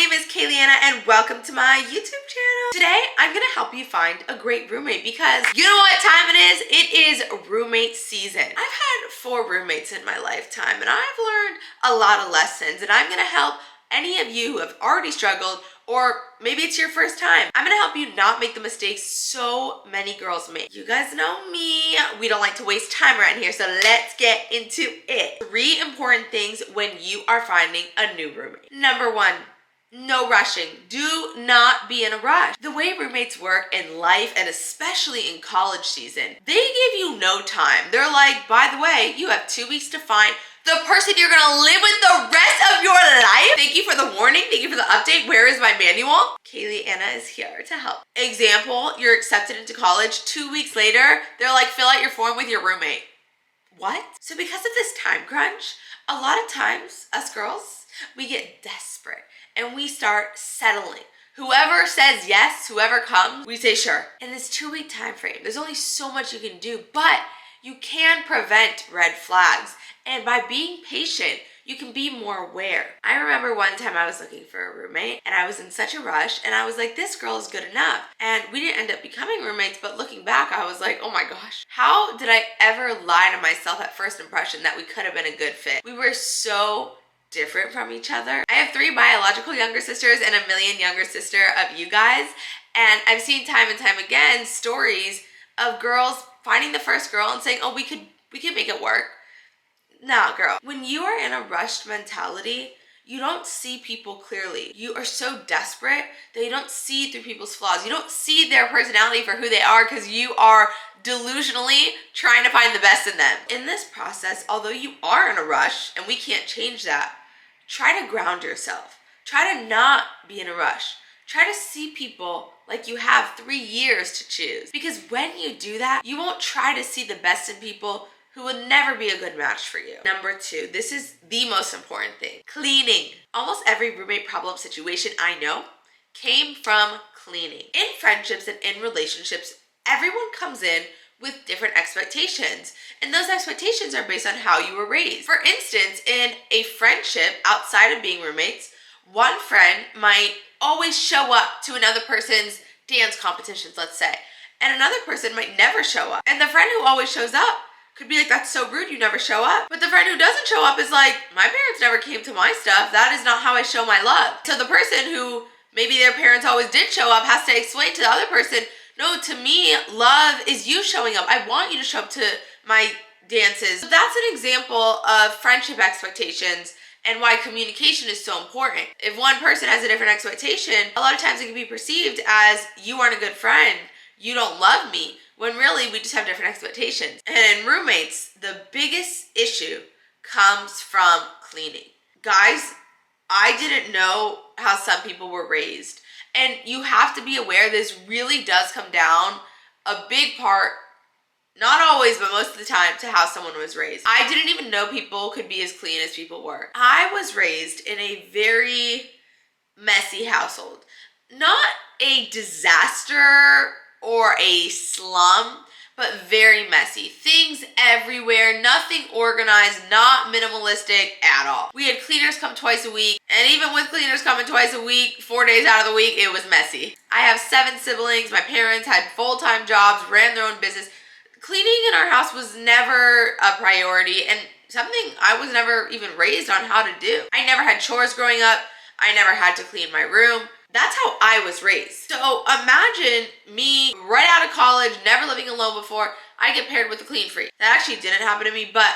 name is Kayleanna and welcome to my YouTube channel. Today, I'm gonna help you find a great roommate because you know what time it is? It is roommate season. I've had 4 roommates in my lifetime and I've learned a lot of lessons, and I'm gonna help any of you who have already struggled, or maybe it's your first time. I'm gonna help you not make the mistakes so many girls make. You guys know me, we don't like to waste time around here, so let's get into it. 3 important things when you are finding a new roommate. Number 1, no rushing. Do not be in a rush. The way roommates work in life, and especially in college season, they give you no time. They're like, by the way, you have 2 weeks to find the person you're gonna live with the rest of your life. Thank you for the warning. Thank you for the update. Where is my manual? Kayleanna is here to help. Example, you're accepted into college. 2 weeks later, they're like, fill out your form with your roommate. What? So because of this time crunch, a lot of times, us girls, we get desperate and we start settling. Whoever says yes, whoever comes, we say sure. In this 2-week time frame, there's only so much you can do, but you can prevent red flags. And by being patient, you can be more aware. I remember one time I was looking for a roommate and I was in such a rush and I was like, this girl is good enough. And we didn't end up becoming roommates, but looking back, I was like, oh my gosh, how did I ever lie to myself at first impression that we could have been a good fit? We were so different from each other. I have 3 biological younger sisters and a million younger sister of you guys. And I've seen time and time again stories of girls finding the first girl and saying, oh, we could make it work. Nah, girl. When you are in a rushed mentality, you don't see people clearly. You are so desperate that you don't see through people's flaws. You don't see their personality for who they are because you are delusionally trying to find the best in them. In this process, although you are in a rush, and we can't change that, try to ground yourself. Try to not be in a rush. Try to see people like you have 3 years to choose. Because when you do that, you won't try to see the best in people who would never be a good match for you. Number 2, this is the most important thing. Cleaning. Almost every roommate problem situation I know came from cleaning. In friendships and in relationships, everyone comes in with different expectations. And those expectations are based on how you were raised. For instance, in a friendship outside of being roommates, one friend might always show up to another person's dance competitions, let's say, and another person might never show up. And the friend who always shows up could be like, that's so rude, you never show up. But the friend who doesn't show up is like, my parents never came to my stuff. That is not how I show my love. So the person who maybe their parents always did show up has to explain to the other person, no, to me, love is you showing up. I want you to show up to my dances. So that's an example of friendship expectations and why communication is so important. If one person has a different expectation, a lot of times it can be perceived as, you aren't a good friend, you don't love me, when really we just have different expectations. And in roommates, the biggest issue comes from cleaning. Guys, I didn't know how some people were raised. And you have to be aware this really does come down a big part, not always, but most of the time, to how someone was raised. I didn't even know people could be as clean as people were. I was raised in a very messy household. Not a disaster or a slum, but very messy. Things everywhere, nothing organized, not minimalistic at all. We had cleaners come twice a week, and even with cleaners coming twice a week, 4 days out of the week, it was messy. I have 7 siblings. My parents had full-time jobs, ran their own business. Cleaning in our house was never a priority and something I was never even raised on how to do. I never had chores growing up. I never had to clean my room. That's how I was raised. So imagine me right out of college, never living alone before, I get paired with a clean freak. That actually didn't happen to me, but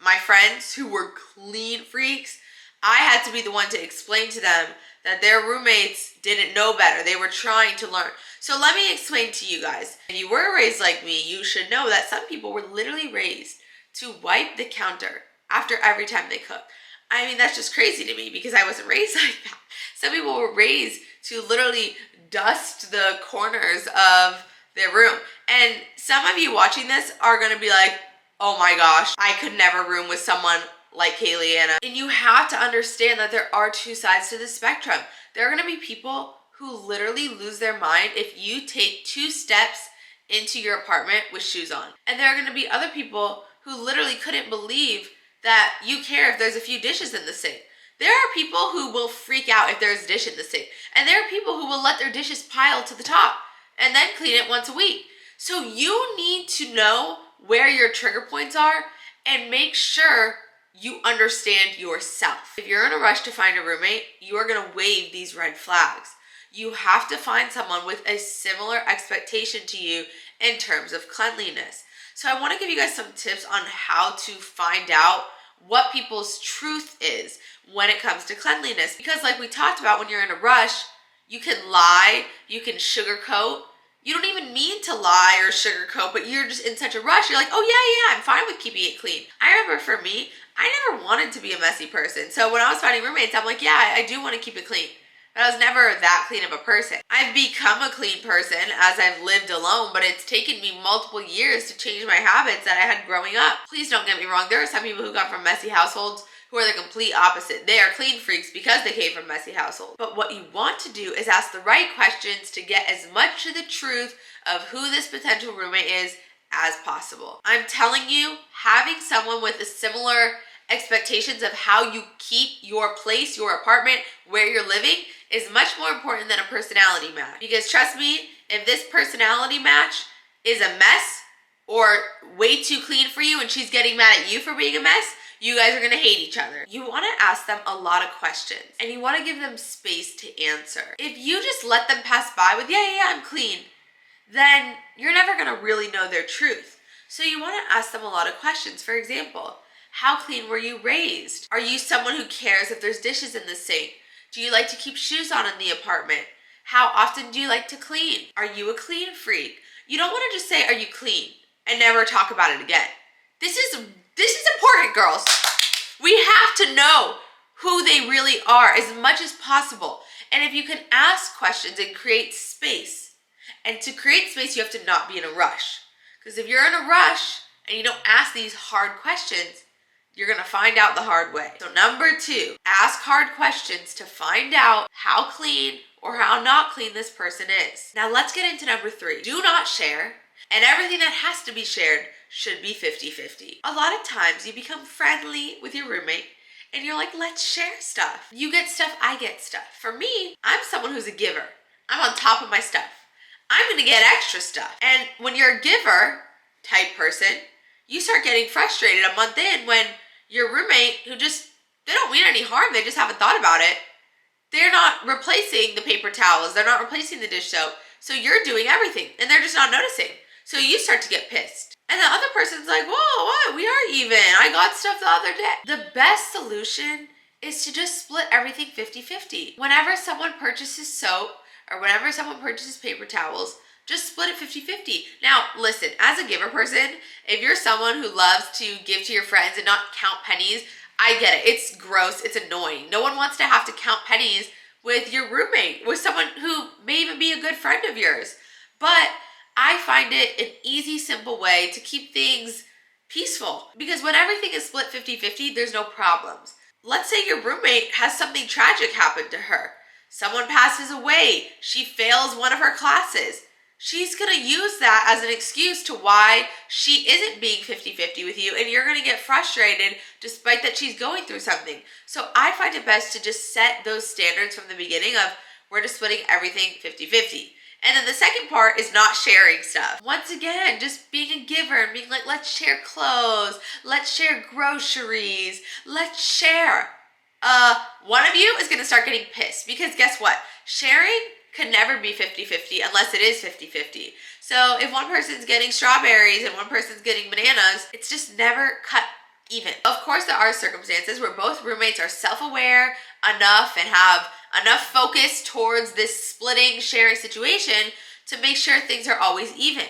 my friends who were clean freaks, I had to be the one to explain to them that their roommates didn't know better. They were trying to learn. So let me explain to you guys. If you were raised like me, you should know that some people were literally raised to wipe the counter after every time they cook. I mean, that's just crazy to me because I wasn't raised like that. Some people were raised to literally dust the corners of their room. And some of you watching this are gonna be like, oh my gosh, I could never room with someone like Kayleanna. And you have to understand that there are 2 sides to the spectrum. There are gonna be people who literally lose their mind if you take 2 steps into your apartment with shoes on. And there are gonna be other people who literally couldn't believe that you care if there's a few dishes in the sink. There are people who will freak out if there's a dish in the sink. And there are people who will let their dishes pile to the top and then clean it once a week. So you need to know where your trigger points are and make sure you understand yourself. If you're in a rush to find a roommate, you are going to wave these red flags. You have to find someone with a similar expectation to you in terms of cleanliness. So I want to give you guys some tips on how to find out what people's truth is when it comes to cleanliness. Because like we talked about, when you're in a rush, you can lie, you can sugarcoat. You don't even mean to lie or sugarcoat, but you're just in such a rush. You're like, oh yeah, I'm fine with keeping it clean. I remember for me, I never wanted to be a messy person. So when I was finding roommates, I'm like, yeah, I do want to keep it clean. But I was never that clean of a person. I've become a clean person as I've lived alone, but it's taken me multiple years to change my habits that I had growing up. Please don't get me wrong. There are some people who come from messy households who are the complete opposite. They are clean freaks because they came from messy households. But what you want to do is ask the right questions to get as much to the truth of who this potential roommate is as possible. I'm telling you, having someone with a similar expectations of how you keep your place, your apartment, where you're living is much more important than a personality match. Because trust me, if this personality match is a mess or way too clean for you and she's getting mad at you for being a mess, you guys are gonna hate each other. You wanna ask them a lot of questions and you wanna give them space to answer. If you just let them pass by with, yeah, I'm clean, then you're never gonna really know their truth. So you wanna ask them a lot of questions. For example, how clean were you raised? Are you someone who cares if there's dishes in the sink? Do you like to keep shoes on in the apartment? How often do you like to clean? Are you a clean freak? You don't wanna just say, are you clean? And never talk about it again. This is important, girls. We have to know who they really are as much as possible. And if you can ask questions and create space, and to create space, you have to not be in a rush. Because if you're in a rush and you don't ask these hard questions, you're gonna find out the hard way. So number 2, ask hard questions to find out how clean or how not clean this person is. Now let's get into number 3. Do not share, and everything that has to be shared should be 50-50. A lot of times you become friendly with your roommate and you're like, let's share stuff. You get stuff, I get stuff. For me, I'm someone who's a giver. I'm on top of my stuff. I'm gonna get extra stuff. And when you're a giver type person, you start getting frustrated a month in when your roommate, who they don't mean any harm, they just haven't thought about it, they're not replacing the paper towels, they're not replacing the dish soap, so you're doing everything and they're just not noticing. So you start to get pissed. And the other person's like, whoa, what? We are even. I got stuff the other day. The best solution is to just split everything 50-50. Whenever someone purchases soap or whenever someone purchases paper towels, just split it 50-50. Now, listen, as a giver person, if you're someone who loves to give to your friends and not count pennies, I get it. It's gross. It's annoying. No one wants to have to count pennies with your roommate, with someone who may even be a good friend of yours. But I find it an easy, simple way to keep things peaceful. Because when everything is split 50-50, there's no problems. Let's say your roommate has something tragic happen to her. Someone passes away. She fails one of her classes. She's gonna use that as an excuse to why she isn't being 50-50 with you, and you're gonna get frustrated despite that she's going through something. So I find it best to just set those standards from the beginning of we're just splitting everything 50-50. And then the second part is not sharing stuff. Once again, just being a giver and being like, let's share clothes, let's share groceries, let's share. One of you is gonna start getting pissed because guess what? Sharing can never be 50-50 unless it is 50-50. So if one person's getting strawberries and one person's getting bananas, it's just never cut even. Of course, there are circumstances where both roommates are self-aware enough and have enough focus towards this splitting, sharing situation to make sure things are always even.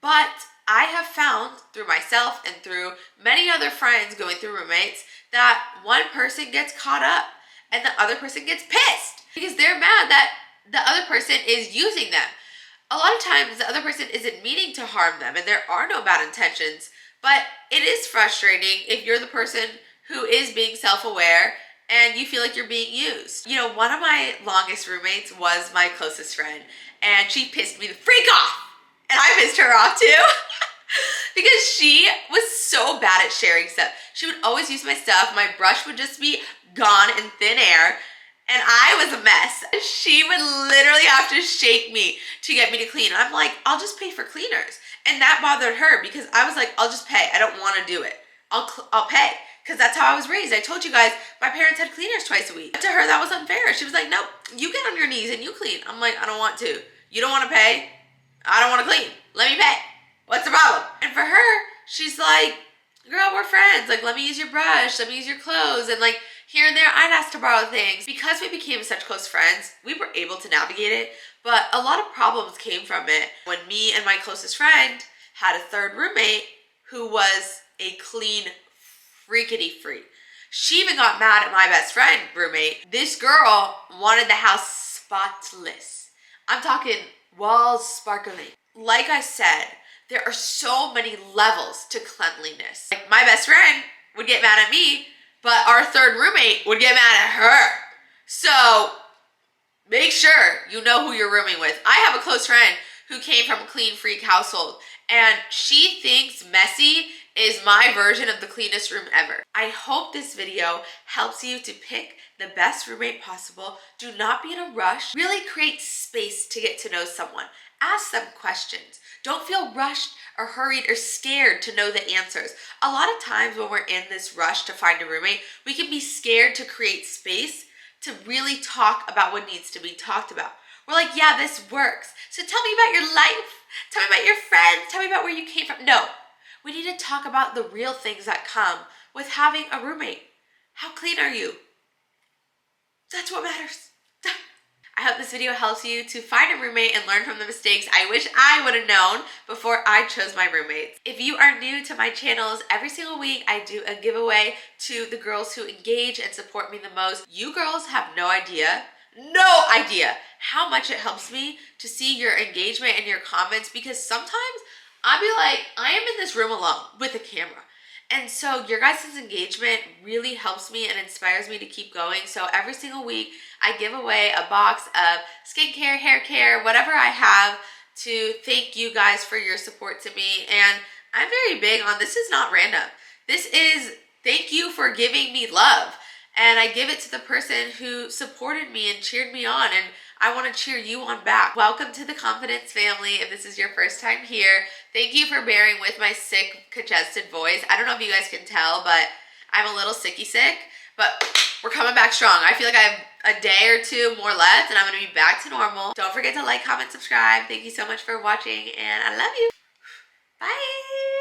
But I have found through myself and through many other friends going through roommates that one person gets caught up and the other person gets pissed because they're mad that the other person is using them. A lot of times the other person isn't meaning to harm them and there are no bad intentions, but it is frustrating if you're the person who is being self-aware and you feel like you're being used. You know, one of my longest roommates was my closest friend and she pissed me the freak off and I pissed her off too because she was so bad at sharing stuff. She would always use my stuff. My brush would just be gone in thin air. and I was a mess. She would literally have to shake me to get me to clean. I'm like, I'll just pay for cleaners. And that bothered her because I was like, I'll just pay. I don't want to do it. I'll pay. Because that's how I was raised. I told you guys, my parents had cleaners twice a week. But to her, that was unfair. She was like, no, you get on your knees and you clean. I'm like, I don't want to. You don't want to pay? I don't want to clean. Let me pay. What's the problem? And for her, she's like, girl, we're friends. Like, let me use your brush. Let me use your clothes. And like, here and there, I'd ask to borrow things. Because we became such close friends, we were able to navigate it. But a lot of problems came from it when me and my closest friend had a third roommate who was a clean freakity freak. She even got mad at my best friend roommate. This girl wanted the house spotless. I'm talking walls sparkling. Like I said, there are so many levels to cleanliness. Like my best friend would get mad at me, but our third roommate would get mad at her. So make sure you know who you're rooming with. I have a close friend who came from a clean freak household, and she thinks messy is my version of the cleanest room ever. I hope this video helps you to pick the best roommate possible. Do not be in a rush. Really create space to get to know someone. Ask them questions. Don't feel rushed or hurried or scared to know the answers. A lot of times when we're in this rush to find a roommate, we can be scared to create space to really talk about what needs to be talked about. We're like, yeah, this works. So tell me about your life. Tell me about your friends. Tell me about where you came from. No, we need to talk about the real things that come with having a roommate. How clean are you? That's what matters. I hope this video helps you to find a roommate and learn from the mistakes I wish I would have known before I chose my roommates. If you are new to my channels, every single week I do a giveaway to the girls who engage and support me the most. You girls have no idea how much it helps me to see your engagement and your comments, because sometimes I'll be like, I am in this room alone with a camera. And so your guys' engagement really helps me and inspires me to keep going. So every single week, I give away a box of skincare, hair care, whatever I have, to thank you guys for your support to me. And I'm very big on, this is not random. This is thank you for giving me love. And I give it to the person who supported me and cheered me on. And I want to cheer you on back. Welcome to the Confidence family. If this is your first time here, thank you for bearing with my sick, congested voice. I don't know if you guys can tell, but I'm a little sicky sick, but we're coming back strong. I feel like I have a day or two more left and I'm going to be back to normal. Don't forget to like, comment, subscribe. Thank you so much for watching and I love you. Bye.